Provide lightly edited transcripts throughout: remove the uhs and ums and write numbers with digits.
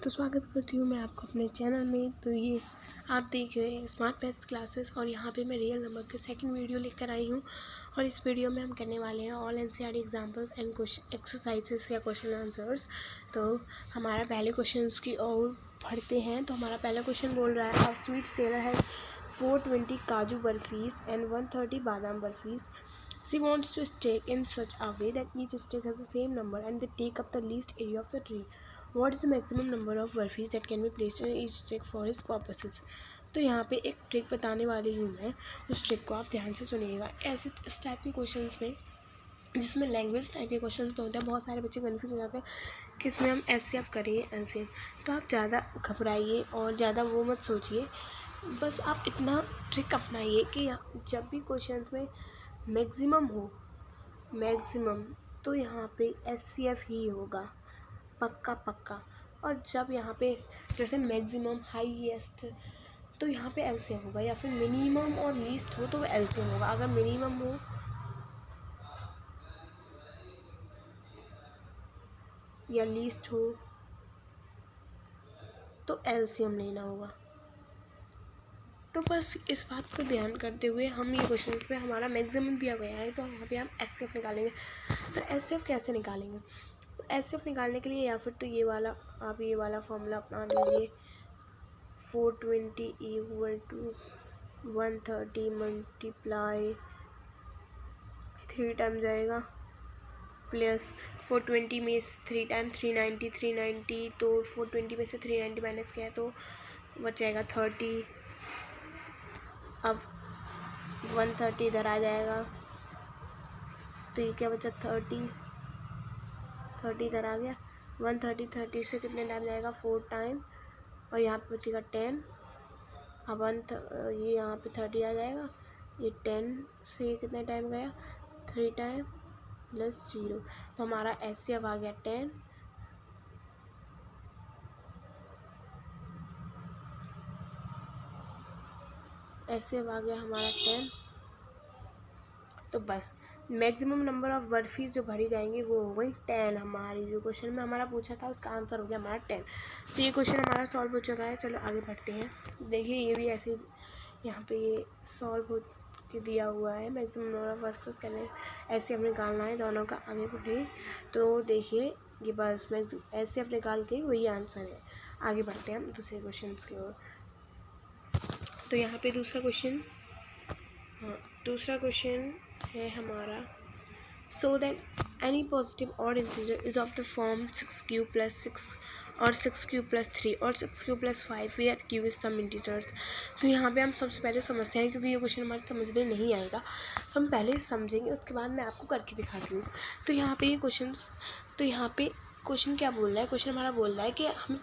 तो स्वागत करती हूँ मैं आपको अपने चैनल में। तो ये आप देख रहे हैं स्मार्ट मैथ्स क्लासेस और यहाँ पे मैं रियल नंबर के सेकंड वीडियो लेकर आई हूँ। और इस वीडियो में हम करने वाले हैं all NCERT examples and question exercises या क्वेश्चन आंसर्स। तो हमारा पहले क्वेश्चन की ओर बढ़ते हैं। तो हमारा पहला क्वेश्चन बोल रहा है, अ स्वीट सेलर है 420 काजू बर्फीज and 130 बादाम बर्फीज. She wants to stake in such a way that each stake has the same number and they take up the least area of the tree. What is the maximum number of burfies that can be placed in each stake for his purposes? तो यहाँ पे एक trick बताने वाली हूँ मैं, उस trick को आप ध्यान से सुनिएगा। ऐसे इस टाइप के क्वेश्चंस में, जिसमें लैंग्वेज टाइप के क्वेश्चंस में होते हैं, बहुत सारे बच्चे कन्फ्यूज हो जाते हैं कि इसमें हम एचसीएफ करें एलसीएम। तो आप ज़्यादा घबराइए और ज़्यादा वो मत सोचिए, बस आप इतना ट्रिक अपनाइए कि जब भी क्वेश्चंस में मैक्सिमम हो, मैक्सिमम, तो यहाँ पे एचसीएफ ही होगा, पक्का पक्का। और जब यहाँ पे जैसे मैक्सिमम हाईएस्ट, तो यहाँ पे एलसीएम होगा, या फिर मिनिमम और लीस्ट हो तो एलसीएम होगा। अगर मिनिमम हो या लीस्ट हो तो एलसीएम लेना होगा। तो बस इस बात को ध्यान करते हुए हम ये क्वेश्चन पे हमारा मैक्सिमम दिया गया है, तो यहाँ पे हम एचसीएफ निकालेंगे। तो एचसीएफ कैसे निकालेंगे? तो एचसीएफ निकालने के लिए या फिर तो ये वाला आप ये वाला फॉर्मूला अपना लीजिए, 420 इक्वल टू 130 मल्टीप्लाई 3 टाइम जाएगा, प्लस 420 में 3 टाइम 390, तो 420 में से 390 माइनस किया तो बचेगा 30। अब 130 इधर आ जाएगा, तो ये क्या बचा, 30 इधर आ गया। 130 से कितने टाइम जाएगा, 4 टाइम, और यहाँ पे बचेगा 10। अब ये यहाँ पे 30 आ जाएगा, ये 10 से कितने टाइम गया, 3 टाइम प्लस 0, तो हमारा एचसीएफ आ गया 10। एचसीएफ आ गया हमारा 10। तो बस मैक्सिमम नंबर ऑफ बर्फीज जो भरी जाएंगी वो हो गई 10। हमारी जो क्वेश्चन में हमारा पूछा था उसका आंसर हो गया हमारा 10। तो ये क्वेश्चन हमारा सॉल्व हो चुका है। चलो आगे बढ़ते हैं। देखिए ये भी ऐसे यहाँ पे ये सॉल्व हो के दिया हुआ है, मैक्सिमम नंबर ऑफ बर्फीज करने ऐसे हमें निकालना है दोनों का। आगे बढ़े तो देखिए ये बस ऐसे अपने निकाल के वही आंसर है। आगे बढ़ते हैं हम दूसरे क्वेश्चन की ओर। तो यहाँ पे दूसरा क्वेश्चन है हमारा, so that any positive odd integer is of the form 6q + 6 और 6q + 3 और 6q + 5 where q is some integers. तो यहाँ पे हम सबसे पहले समझते हैं, क्योंकि ये क्वेश्चन हमारे समझने नहीं आएगा, हम पहले समझेंगे, उसके बाद मैं आपको करके दिखाती हूँ। तो यहाँ पे क्वेश्चन क्या बोल रहा है, क्वेश्चन हमारा बोल रहा है कि हमें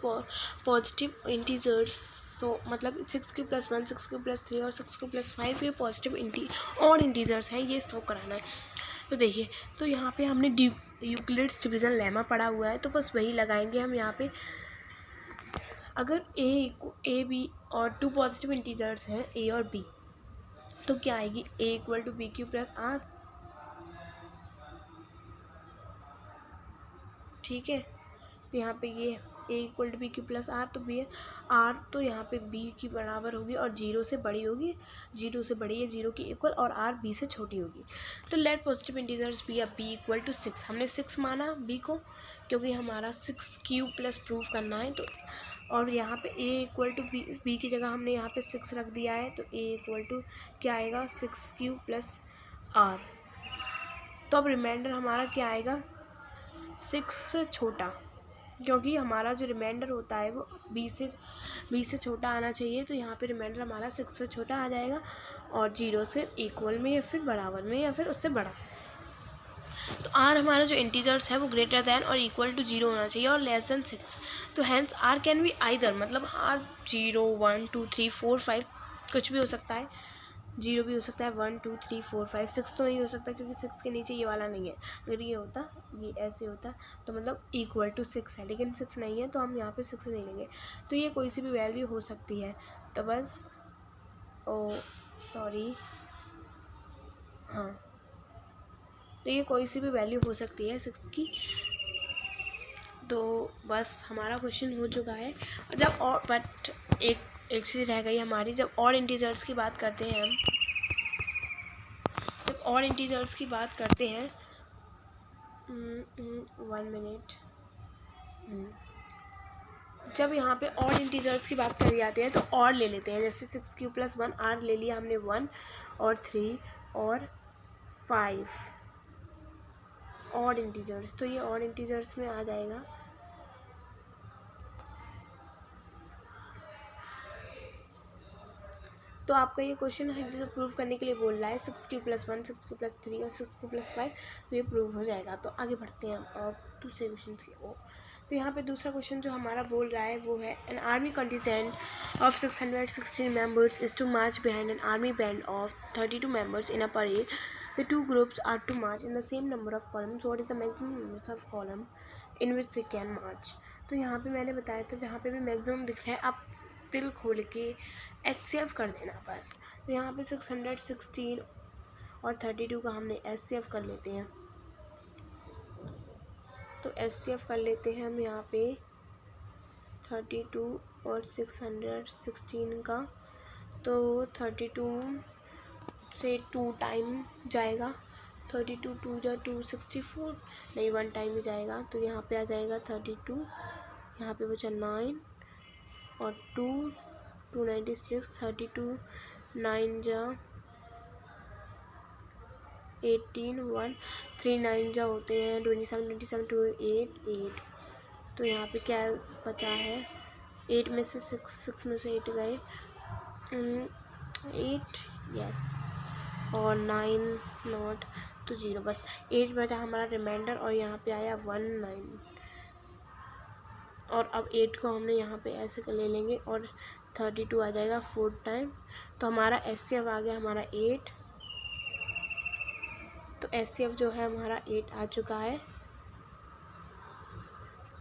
पॉजिटिव इंटीजर्स, तो मतलब 6q + 1 6q + 3 और 6q + 5 ये पॉजिटिव और इंटीजर्स हैं, ये शो कराना है। तो देखिए, तो यहाँ पे हमने यूक्लिड्स डिवीज़न लेमा पढ़ा हुआ है, तो बस वही लगाएंगे हम यहाँ पे। अगर ए बी और 2 पॉजिटिव इंटीजर्स हैं ए और बी, तो क्या आएगी, a = bq + r, ठीक है। तो यहाँ पे ये a = bq + r, तो b r तो यहाँ पे b की बराबर होगी और 0 से बड़ी होगी, 0 से बड़ी है 0 की इक्वल, और r b से छोटी होगी। तो लेट पॉजिटिव इंटीजर्स बी, अब b = 6, हमने 6 माना b को, क्योंकि हमारा 6q + प्रूफ करना है। तो और यहाँ पे a = b की जगह हमने यहाँ पे 6 रख दिया है, तो a क्या आएगा, 6q + r। तो अब रिमाइंडर हमारा क्या आएगा, 6 से छोटा, क्योंकि हमारा जो रिमाइंडर होता है वो b से छोटा आना चाहिए। तो यहाँ पे रिमाइंडर हमारा 6 से छोटा आ जाएगा, और 0 से इक्वल में या फिर बराबर में या फिर उससे बड़ा। तो r हमारा जो इंटीजर्स है वो ग्रेटर दैन और इक्वल टू 0 होना चाहिए और लेस दैन 6। तो hence r can be either, मतलब r 0 1 2 3 4 5 कुछ भी हो सकता है, 0 भी हो सकता है, 1 2 3 4 5 6 तो नहीं हो सकता, क्योंकि 6 के नीचे ये वाला नहीं है। अगर ये होता, ये ऐसे होता, तो मतलब = 6 है, लेकिन 6 नहीं है, तो हम यहाँ पे 6 नहीं लेंगे। तो ये कोई सी भी वैल्यू हो सकती है, तो बस तो ये कोई सी भी वैल्यू हो सकती है 6 की। तो बस हमारा क्वेश्चन हो चुका है। जब और बट एक चीज़ रह गई हमारी, जब और इंटीजर्स की बात करते हैं हम, जब और इंटीजर्स की बात करते हैं 1 मिनट, जब यहाँ पे और इंटीजर्स की बात करी जाती है तो और ले लेते हैं। जैसे 6³ + 1 आर ले लिया हमने 1 और 3 और 5 और इंटीजर्स, तो ये और इंटीजर्स में आ जाएगा। तो आपका ये क्वेश्चन है प्रूव करने के लिए बोल रहा है 6³ + 1 6³ + 3 और 6³ + 5, तो ये प्रूव हो जाएगा। तो आगे बढ़ते हैं हम और दूसरे क्वेश्चन की ओर। तो यहाँ पे दूसरा क्वेश्चन जो हमारा बोल रहा है वो है an army contingent of 616 members is to march behind an army band of 32 members in a parade. The two groups are to march in the same number of columns. What is the maximum numbers of column in which they can march. तो यहाँ पे मैंने बताया था, जहाँ पे भी maximum दिख रहा है आप दिल खोल के HCF कर देना बस। तो यहाँ पे 616 और 32 का हमने HCF कर लेते हैं। तो HCF कर लेते हैं हम यहाँ पे 32 और 616 का। तो 32 से 2 टाइम जाएगा, 32 2 जा 264, नहीं 1 टाइम ही जाएगा। तो यहाँ पे आ जाएगा 32, यहाँ पे बचा 9 और 2 296, 32 9 जा 18, 1 3 9 जा होते हैं 27 27 2 8 8। तो यहाँ पे क्या बचा है, 8 में से 6 में से 8 गए 8 यस, और 9 नॉट तो 0, बस 8 बचा हमारा रिमाइंडर। और यहाँ पे आया 1 9, और अब 8 को हमने यहाँ पे ऐसे कर ले लेंगे और 32 आ जाएगा 4 टाइम। तो हमारा HCF आ गया हमारा 8। तो HCF जो है हमारा 8 आ चुका है।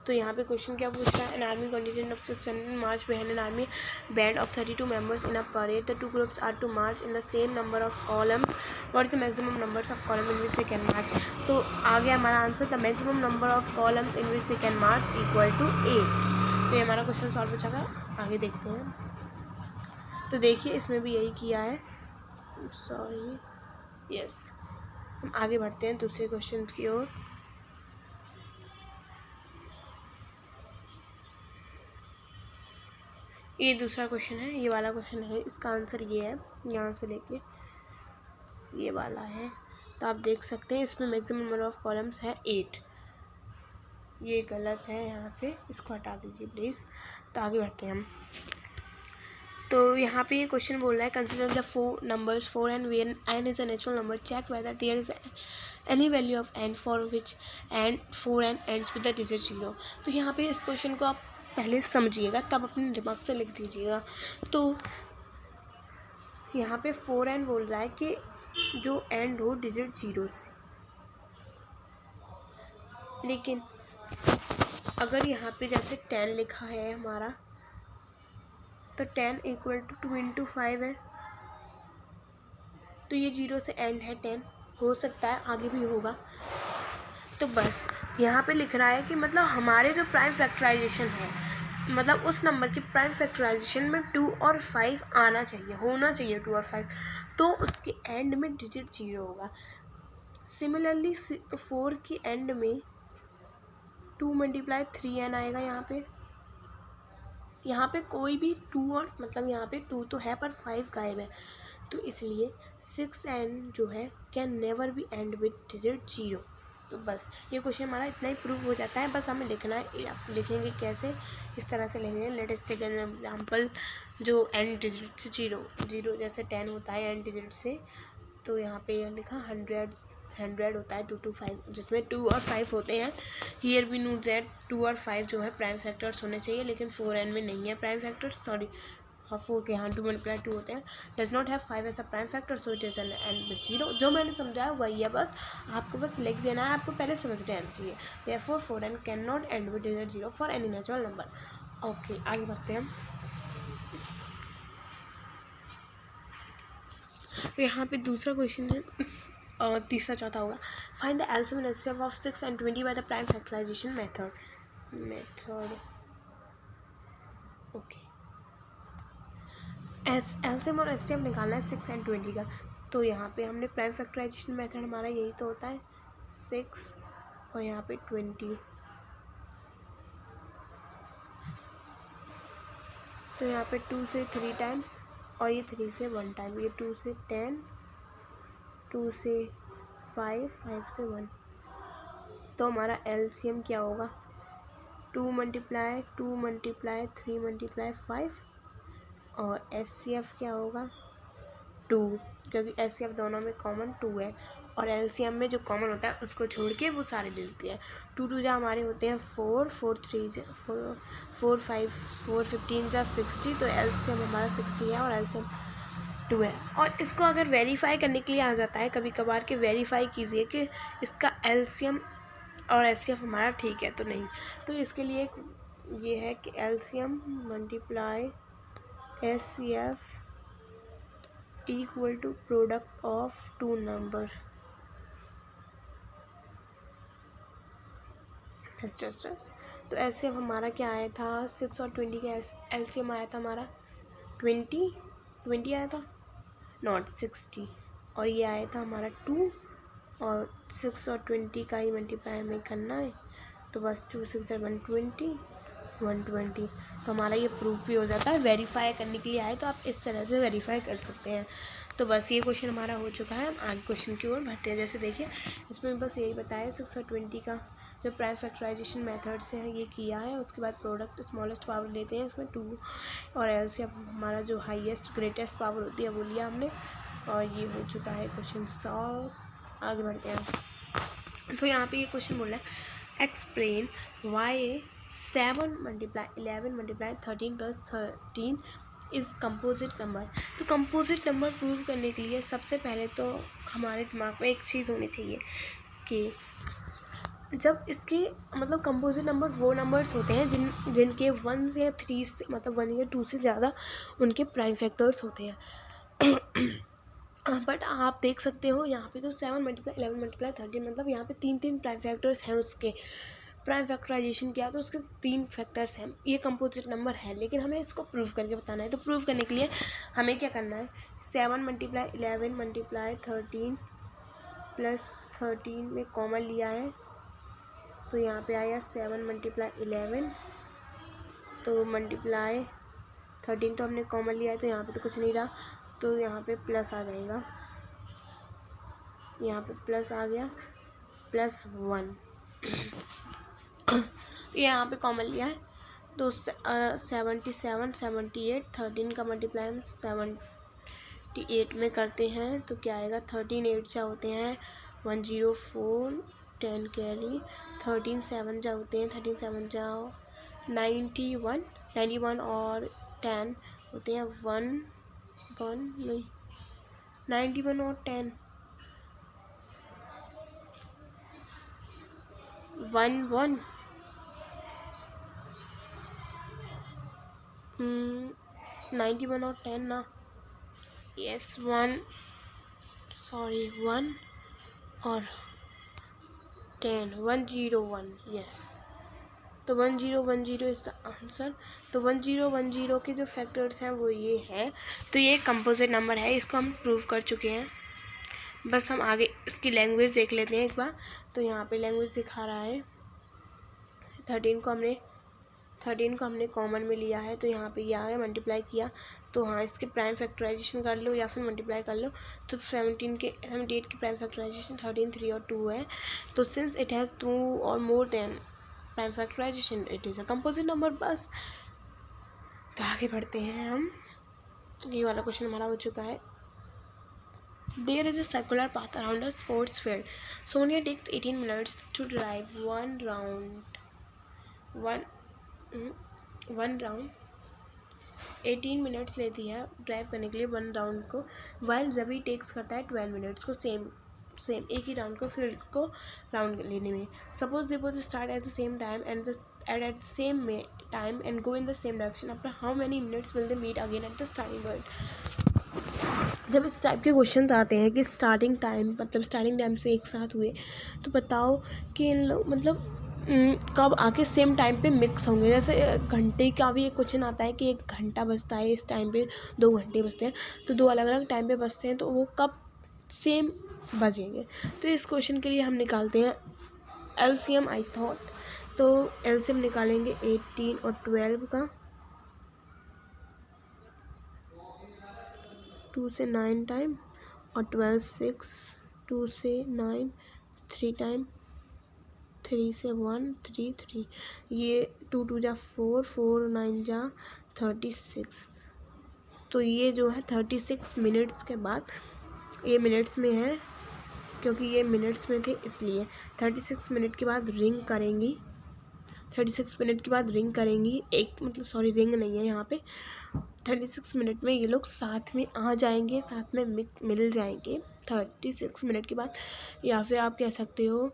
तो यहाँ पे क्वेश्चन क्या पूछ रहा है, an army contingent of 600 march behind an army band of 32 members in a parade. The two groups are to march in the same number of columns. What is the maximum numbers of column in which they can march. तो आ गया हमारा answer, the maximum number of columns in which they can march equal to 8। तो ये हमारा question solve हो जाएगा। आगे देखते हैं। तो देखिए इसमें भी यही किया है, सॉरी यस। हम आगे बढ़ते हैं दूसरे क्वेश्चन की ओर। ये दूसरा क्वेश्चन है, ये वाला क्वेश्चन है, इसका आंसर ये है, यहाँ से लेके ये वाला है। तो आप देख सकते हैं इसमें मैक्सिमम नंबर ऑफ कॉलम्स है 8। ये गलत है, यहाँ से इसको हटा दीजिए प्लीज़। तो आगे बढ़ते हैं हम। तो यहाँ पे ये क्वेश्चन बोल रहा है consider the 4 numbers 4 and when n is a natural number check whether there is any value of n for which and 4 and ends with the digit 0। तो यहाँ पे इस क्वेश्चन को आप पहले समझिएगा तब अपने दिमाग से लिख दीजिएगा। तो यहाँ पे 4n बोल रहा है कि जो एंड हो डिजिट 0 से, लेकिन अगर यहाँ पे जैसे 10 लिखा है हमारा, तो 10 = 2 × 5 है। तो ये 0 से एंड है, 10 हो सकता है आगे भी होगा। तो बस यहाँ पे लिख रहा है कि मतलब हमारे जो प्राइम फैक्टराइजेशन है, मतलब उस नंबर की प्राइम फैक्टराइजेशन में 2 और 5 आना चाहिए, होना चाहिए 2 और 5, तो उसके एंड में डिजिट 0 होगा। सिमिलरली 4 की एंड में 2 × 3n आएगा। यहाँ पे कोई भी 2 और मतलब यहाँ पे 2 तो है पर 5 गायब है, तो इसलिए 6n जो है can never be and with digit 0। तो बस ये क्वेश्चन हमारा इतना ही प्रूव हो जाता है। बस हमें लिखना है, आप लिखेंगे कैसे, इस तरह से लिखेंगे। लेटेस्ट सेकेंड एग्जाम्पल, जो एंड डिजिट से 0 जैसे 10 होता है एंड डिजिट से, तो यहाँ पे लिखा 100 होता है 2 to 5, जिसमें 2 और 5 होते हैं। हियर वी नो दैट 2 और 5 जो है प्राइम फैक्टर्स होने चाहिए, लेकिन 4n में नहीं है प्राइम फैक्टर्स, सॉरी 4 के यहाँ 2 × 2 होते हैं, does not have 5 as a prime factor, so it is an end with 0। जो मैंने समझाया वही है, बस आपको बस लिख देना है, आपको पहले समझ लेना चाहिए। Therefore 4n can not and with digit 0 for any natural number. Okay, आगे बढ़ते हैं। तो यहाँ पे दूसरा क्वेश्चन है, तीसरा चौथा होगा, find the LCM and HCF of 6 and 20 by the prime factorisation method. Method. Okay, LCM और एचसीएफ निकालना है 6 and 20 का। तो यहाँ पे हमने प्राइम फैक्टराइजेशन मेथड हमारा यही तो होता है 6 और यहाँ पे 20। तो यहाँ पे 2 से 3 टाइम और ये 3 से 1 टाइम, ये 2 से 10, 2 से 5, 5 से 1। तो हमारा एलसीएम क्या होगा 2 मल्टीप्लाई 2 मल्टीप्लाई 3 मल्टीप्लाई 5 और एचसीएफ क्या होगा 2, क्योंकि एचसीएफ दोनों में कॉमन 2 है और एलसीएम में जो कॉमन होता है उसको छोड़ के वो सारे दे देती है। 2 2 जा हमारे होते हैं 4, 4 3 जा 4 5 4 15 जा 60। तो एलसीएम हमारा 60 है और एलसीएम 2 है। और इसको अगर वेरीफाई करने के लिए आ जाता है कभी कभार के वेरीफाई कीजिए कि इसका एलसीएम और एचसीएफ हमारा ठीक है तो नहीं। तो इसके लिए ये है कि LCM multiply HCF equal to product of 2 number. तो एलसीएम हमारा क्या आया था 6 और 20 का एलसीएम आया था हमारा 20 आया था, नॉट 60। और ये आया था हमारा 2 और 6 और 20 का ही मल्टीप्लाई हमें करना है। तो बस 2 6 120 120। तो हमारा ये प्रूफ भी हो जाता है। वेरीफाई करने के लिए आए तो आप इस तरह से वेरीफाई कर सकते हैं। तो बस ये क्वेश्चन हमारा हो चुका है। हम आगे क्वेश्चन की ओर बढ़ते हैं। जैसे देखिए इसमें बस यही बताया 6 और 20 का जो प्राइम फैक्टराइजेशन मेथड से है ये किया है। उसके बाद प्रोडक्ट स्मॉलेस्ट पावर लेते हैं इसमें 2 और एलसीएम हमारा जो हाईएस्ट ग्रेटेस्ट पावर होती है वो लिया हमने और ये हो चुका है क्वेश्चन सॉल्व। आगे बढ़ते हैं। तो यहाँ पे ये क्वेश्चन बोल रहा है explain why 7 multiply 11 multiply 13 plus 13 is composite number. तो कंपोजिट नंबर प्रूव करने के लिए सबसे पहले तो हमारे दिमाग में एक चीज़ होनी चाहिए कि जब इसके मतलब कंपोजिट नंबर वो नंबर्स होते हैं जिनके 1 या 3 से मतलब 1 या 2 से ज़्यादा उनके प्राइम फैक्टर्स होते हैं। बट आप देख सकते हो यहाँ पे तो 7 मल्टीप्लाई 11 मल्टीप्लाई 13 मतलब यहाँ पे 3 प्राइम फैक्टर्स हैं। उसके प्राइम फैक्टराइजेशन किया तो उसके 3 फैक्टर्स हैं। ये कंपोजिट नंबर है लेकिन हमें इसको प्रूव करके बताना है। तो प्रूव करने के लिए हमें क्या करना है 7 मल्टीप्लाई 11 मल्टीप्लाई 13 प्लस 13 में कॉमन लिया है तो यहाँ पे आया 7 मल्टीप्लाई 11 तो मल्टीप्लाई 13 तो हमने कॉमन लिया है तो यहाँ पे तो कुछ नहीं रहा तो यहाँ पे प्लस आ जाएगा। यहाँ पे प्लस आ गया +1 तो यहाँ पे कॉमन लिया है तो 77 78 13 का मल्टीप्लाई हम 78 में करते हैं तो क्या आएगा 13 8 जा होते हैं 104 10 कैरी 13 7 जा होते हैं 13 7 जाओ 91 और 10 होते हैं 91 और 10 1 91 और 10 ना यस 1 और 10 101 यस। तो 1010 इज़ द आंसर। तो 1010 के जो फैक्टर्स हैं वो ये हैं। तो ये कंपोजिट नंबर है, इसको हम प्रूव कर चुके हैं। बस हम आगे इसकी लैंग्वेज देख लेते हैं एक बार। तो यहाँ पे लैंग्वेज दिखा रहा है 13 को हमने कॉमन में लिया है तो यहाँ पे ये आ गया मल्टीप्लाई किया तो हाँ इसके प्राइम फैक्टराइजेशन कर लो या फिर मल्टीप्लाई कर लो। तो 78 के प्राइम फैक्टराइजेशन 13 3 और 2 है। तो सिंस इट हैज़ 2 और more than prime factorisation it is a composite number. बस तो आगे बढ़ते हैं हम। ये वाला क्वेश्चन हमारा हो चुका है। There is a circular path around a sports field. Sonia takes 18 minutes to drive one round. 18 minutes लेती है ड्राइव करने के लिए 1 राउंड को, वाइल रवि टेक्स करता है 12 मिनट्स को सेम एक ही राउंड को फील्ड को राउंड लेने में। Suppose they both start at the same time at the same time and go in the same direction. After how many minutes will they meet again at the starting point. जब इस type के question आते हैं कि starting time से एक साथ हुए तो बताओ कि इन लोग मतलब कब आके सेम टाइम पे मिक्स होंगे। जैसे घंटे का भी एक क्वेश्चन आता है कि 1 घंटा बजता है, इस टाइम पे 2 घंटे बजते हैं, तो 2 अलग अलग टाइम पे बजते हैं, तो वो कब सेम बजेंगे। तो इस क्वेश्चन के लिए हम निकालते हैं एलसीएम आई थॉट। तो एलसीएम निकालेंगे 18 और 12 का, 2 से 9 टाइम, और 12 6, 2 से 9 3 टाइम, 3 से 1 3 3, ये 2 2 जा 4, 4 9 जा 36। तो ये जो है 36 मिनट्स के बाद, ये मिनट्स में है क्योंकि ये मिनट्स में थे इसलिए 36 मिनट के बाद रिंग करेंगी। 36 मिनट के बाद रिंग करेंगी, एक मतलब सॉरी रिंग नहीं है यहाँ पे, 36 मिनट में ये लोग साथ में आ जाएंगे, साथ में मिल जाएंगे 36 मिनट के बाद। या फिर आप कह सकते हो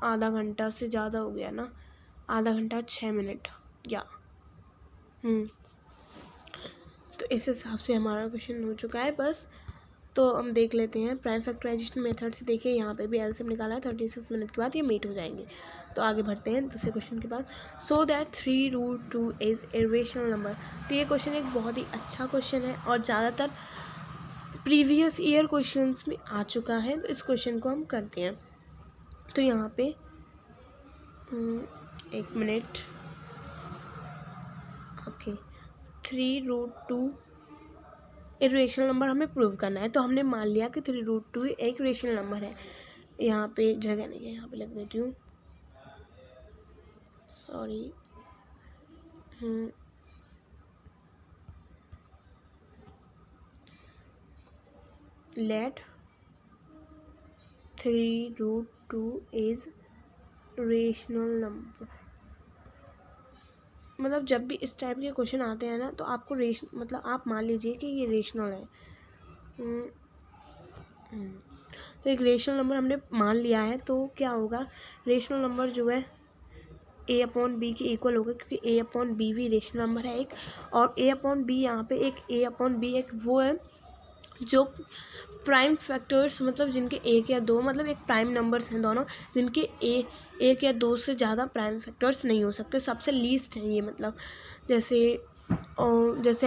आधा घंटा से ज़्यादा हो गया ना, आधा घंटा 6 मिनट या तो इस हिसाब से हमारा क्वेश्चन हो चुका है बस। तो हम देख लेते हैं प्राइम फैक्टराइजेशन मेथड से। देखिए यहाँ पे भी एलसीएम निकाला है, 36 मिनट के बाद ये मीट हो जाएंगे। तो आगे बढ़ते हैं दूसरे क्वेश्चन के बाद। So that 3√2 is a rational number. तो ये क्वेश्चन एक बहुत ही अच्छा क्वेश्चन है और ज़्यादातर प्रीवियस ईयर क्वेश्चंस में आ चुका है। तो इस क्वेश्चन को हम करते हैं। तो यहाँ पे 1 मिनट, ओके, 3√2 एक रेशनल नंबर हमें प्रूव करना है। तो हमने मान लिया कि 3√2 एक रेशनल नंबर है। यहाँ पे जगह नहीं है, यहाँ पे लिख देती हूँ, sorry. Let 3√2 is rational number. मतलब जब भी इस टाइप के क्वेश्चन आते हैं ना, तो आपको मतलब आप मान लीजिए कि ये रेशनल है। तो एक रेशनल नंबर हमने मान लिया है, तो क्या होगा, रेशनल नंबर जो है a/b के इक्वल होगा, क्योंकि a/b भी रेशनल नंबर है एक। और a/b यहाँ पे एक a/b एक वो है जो प्राइम फैक्टर्स, मतलब जिनके 1 या 2, मतलब एक प्राइम नंबर्स हैं दोनों, जिनके 1 या 2 से ज़्यादा प्राइम फैक्टर्स नहीं हो सकते, सबसे लीस्ट हैं ये। मतलब जैसे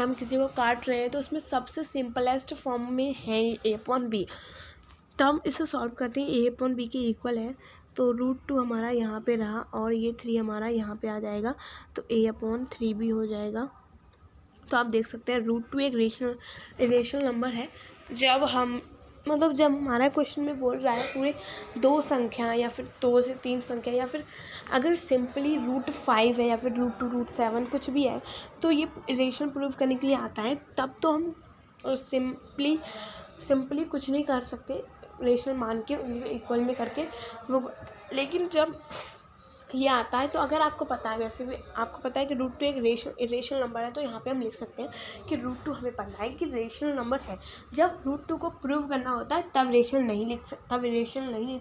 हम किसी को काट रहे हैं तो उसमें सबसे सिंपलेस्ट फॉर्म में है a/b। तो हम इसे सॉल्व करते हैं, a/b के इक्वल है, तो √2 हमारा यहाँ पे रहा और ये 3 हमारा यहाँ पे आ जाएगा, तो a/3 भी हो जाएगा। तो आप देख सकते हैं √2 एक रेशनल नंबर है। जब हमारा क्वेश्चन में बोल रहा है पूरे 2 संख्या या फिर 2 से 3 संख्या, या फिर अगर सिंपली √5 है या फिर √2 √7 कुछ भी है, तो ये रेशनल प्रूव करने के लिए आता है। तब तो हम सिंपली कुछ नहीं कर सकते, रेशनल मान के उनको इक्वल में करके वो। लेकिन जब ये आता है, तो अगर आपको पता है, वैसे भी आपको पता है कि √2 एक रेशनल नंबर है, तो यहाँ पे हम लिख सकते हैं कि √2 हमें पता है कि रेशनल नंबर है। जब √2 को प्रूव करना होता है तब रेशनल नहीं लिख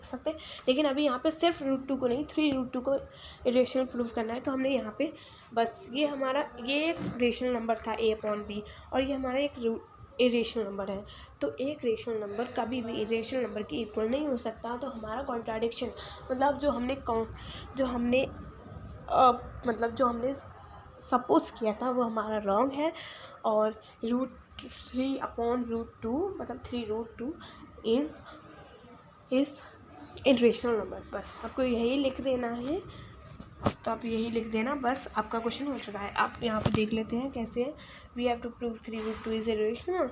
सकते। लेकिन अभी यहाँ पे सिर्फ √2 को नहीं, 3√2 को रेशनल प्रूव करना है। तो हमने यहाँ पे बस ये एक रेशनल नंबर था a/b, और ये हमारा एक इरेशनल नंबर है। तो एक रेशनल नंबर कभी भी इरेशनल नंबर की इक्वल नहीं हो सकता। तो हमारा कॉन्ट्राडिक्शन, मतलब जो हमने सपोज किया था वो हमारा रॉन्ग है। और √3/√2 मतलब 3√2 इज़ इरेशनल नंबर। बस आपको यही लिख देना है, तो आप यही लिख देना, बस आपका क्वेश्चन हो चुका है। आप यहाँ पे देख लेते हैं कैसे है। We have to prove 3√2 is irrational,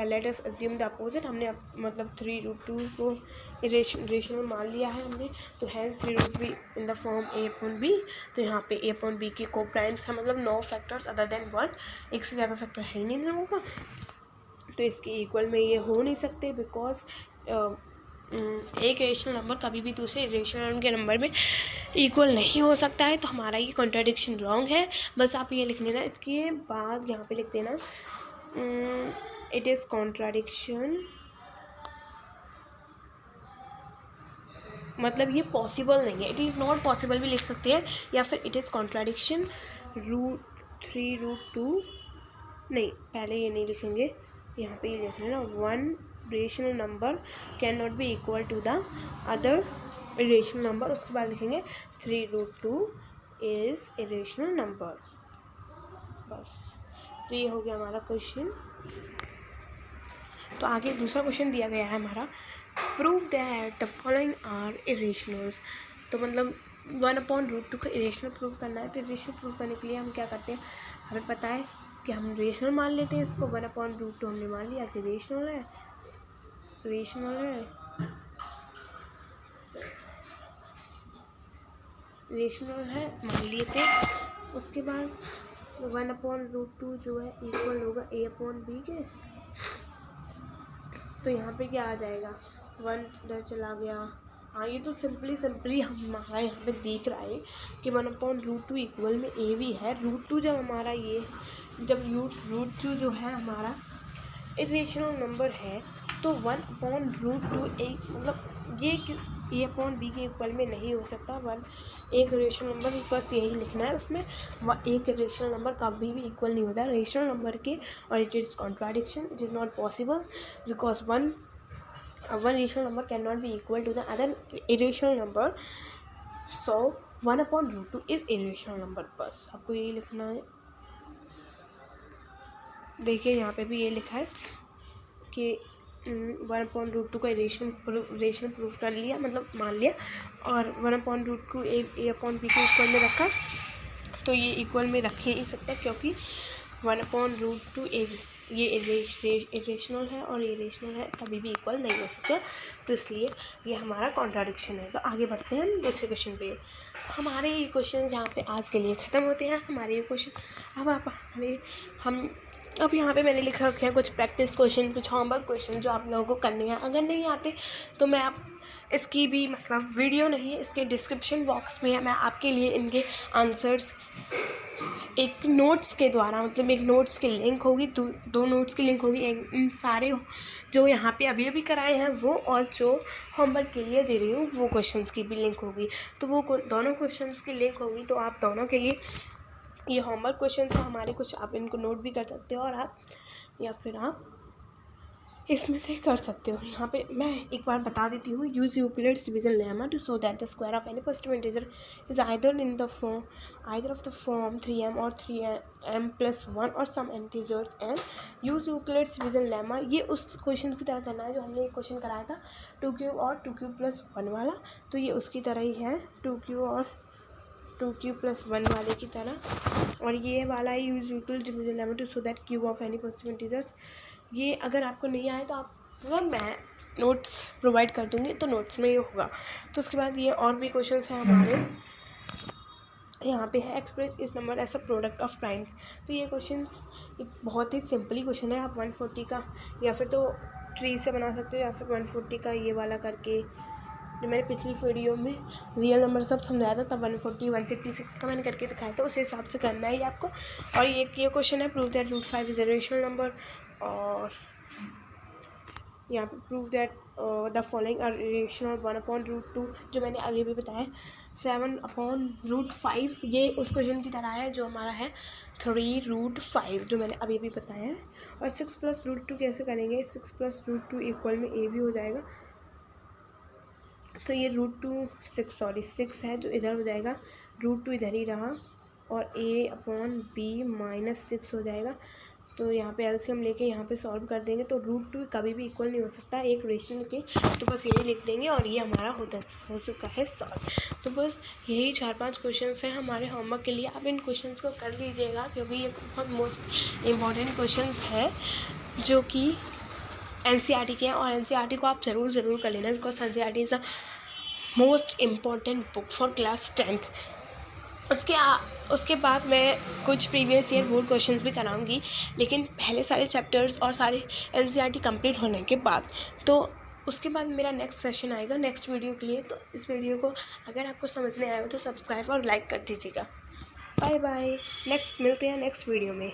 let us assume the opposite. हमने मतलब 3√2 को इरेशनल मान लिया है हमने, तो hence 3√2 in the form a/b। तो यहाँ पे a/b के को प्राइम्स है, मतलब 9 फैक्टर्स अदर देन 1, एक से ज़्यादा फैक्टर है ही नहीं लोगों का। तो इसके इक्वल में ये हो नहीं सकते, बिकॉज एक रेशनल नंबर कभी भी दूसरे रेशनल के नंबर में इक्वल नहीं हो सकता है। तो हमारा ये कॉन्ट्राडिक्शन रॉन्ग है। बस आप ये लिख लेना, इसके बाद यहाँ पे लिख देना इट इज़ कॉन्ट्राडिक्शन, मतलब ये पॉसिबल नहीं है, इट इज़ नॉट पॉसिबल भी लिख सकते हैं, या फिर इट इज़ कॉन्ट्राडिक्शन 3√2 नहीं, पहले ये नहीं लिखेंगे, यहाँ पे ये लिख लेना, 1 rational number can not be equal to the other irrational number, उसके बाद लिखेंगे 3√2 इज़ इरेशनल नंबर। बस, तो ये हो गया हमारा क्वेश्चन। तो आगे दूसरा क्वेश्चन दिया गया है हमारा, prove that the following are irrationals. तो मतलब 1/√2 का इरेशनल प्रूव करना है। तो इरेशनल प्रूव करने के लिए हम क्या करते हैं, हमें पता है कि हम रेशनल मान लेते हैं इसको। 1/√2 हमने मान लिया कि रेशनल है, रेशनल है मान लिए थे। उसके बाद 1/√2 जो है इक्वल होगा a/b के। तो यहाँ पे क्या आ जाएगा, 1 इधर चला गया। हाँ, ये तो सिंपली हमारा यहाँ पे दिख रहा है कि 1/√2 इक्वल में a भी है। √2 जब हमारा ये जब √2 जो है हमारा इरेशनल नंबर है, तो 1/√2 एक मतलब ये a/b के इक्वल में नहीं हो सकता। एक रेशनल नंबर, बस यही लिखना है उसमें, एक रेशनल नंबर कभी भी इक्वल नहीं होता रेशनल नंबर के। और it is contradiction, it is not possible because one rational number can not be equal to the other irrational number. So 1/√2 is irrational number. बस आपको यही लिखना है। देखिए यहाँ पे भी ये लिखा है कि 1/√2 का रेशनल प्रूफ कर लिया, मतलब मान लिया। और 1/√2 a/b के इक्वल में रखा। तो ये इक्वल में रख ही नहीं सकता क्योंकि 1/√2 ये इरेशनल है और ये रेशनल है, कभी भी इक्वल नहीं हो सकता। तो इसलिए ये हमारा कॉन्ट्राडिक्शन है। तो आगे बढ़ते हैं हम दूसरे क्वेश्चन पे। हमारे ये क्वेश्चन यहाँ पे आज के लिए ख़त्म होते हैं। हमारे ये क्वेश्चन अब यहाँ पे मैंने लिखा रखे हैं कुछ प्रैक्टिस क्वेश्चन, कुछ होमवर्क क्वेश्चन जो आप लोगों को करने हैं। अगर नहीं आते तो मैं आप इसकी भी मतलब वीडियो नहीं है, इसके डिस्क्रिप्शन बॉक्स में मैं आपके लिए इनके आंसर्स एक नोट्स के द्वारा, मतलब एक नोट्स की लिंक होगी, दो नोट्स की लिंक होगी। इन सारे जो यहाँ पे अभी कराए हैं वो, और जो होमवर्क के लिए दे रही हूँ वो क्वेश्चंस की भी लिंक होगी। तो वो दोनों क्वेश्चंस की लिंक होगी। तो आप दोनों के लिए ये होमवर्क क्वेश्चन है हमारे, कुछ आप इनको नोट भी कर सकते हो और आप या फिर आप इसमें से कर सकते हो। यहाँ पे मैं एक बार बता देती हूँ, use Euclid's division lemma to show that the square of any positive integer is either of the form 3m और 3m+1 और some integers m। Use Euclid's division lemma, ये उस क्वेश्चन की तरह करना है जो हमने एक क्वेश्चन कराया था 2q और 2q+1 वाला। तो ये उसकी तरह ही है, 2q और 2q+1 वाले की तरह। और ये वाला है use Euclid's division lemma to show that cube of any positive integers. ये अगर आपको नहीं आए तो आप मैं नोट्स प्रोवाइड कर दूँगी, तो नोट्स में ये होगा। तो उसके बाद ये और भी क्वेश्चंस हैं हमारे। यहाँ पे है एक्सप्रेस इस number as a product of primes. तो ये क्वेश्चन बहुत ही सिंपली क्वेश्चन है। आप 140 का या फिर तो ट्री से बना सकते हो, या फिर 140 का ये वाला करके, जो मैंने पिछली वीडियो में रियल नंबर सब समझाया था तब 140 156 का मैंने करके दिखाया था, उस हिसाब से करना है ये आपको। और ये क्वेश्चन है prove that √5 is a rational number. और यहाँ पे prove that the following are rational 1/√2, जो मैंने अभी भी बताया। 7/√5 ये उस क्वेश्चन की तरह है जो हमारा है 3√5, जो मैंने अभी भी बताया है। और 6+√2 कैसे करेंगे, 6+√2 इक्वल में a भी हो जाएगा। तो ये √6 है जो इधर हो जाएगा, √2 इधर ही रहा और a/b -6 हो जाएगा। तो यहाँ पे एलसीएम लेके यहाँ पे सॉल्व कर देंगे तो √2 कभी भी इक्वल नहीं हो सकता एक रेशनल के। तो बस यही लिख देंगे और ये हमारा हो चुका है सॉल्व। तो बस यही 4-5 क्वेश्चंस हैं हमारे होमवर्क के लिए। आप इन क्वेश्चंस को कर लीजिएगा क्योंकि ये बहुत मोस्ट इम्पॉर्टेंट क्वेश्चंस हैं जो कि एनसीईआरटी के हैं। और एनसीईआरटी को आप ज़रूर कर लेना because NCERT is the most important book for class 10th। उसके बाद मैं कुछ प्रीवियस ईयर बोर्ड क्वेश्चंस भी कराऊंगी, लेकिन पहले सारे चैप्टर्स और सारे एनसीईआरटी कंप्लीट होने के बाद। तो उसके बाद मेरा नेक्स्ट सेशन आएगा नेक्स्ट वीडियो के लिए। तो इस वीडियो को अगर आपको समझ में आया हो तो सब्सक्राइब और लाइक कर दीजिएगा। बाय बाय, नेक्स्ट मिलते हैं नेक्स्ट वीडियो में।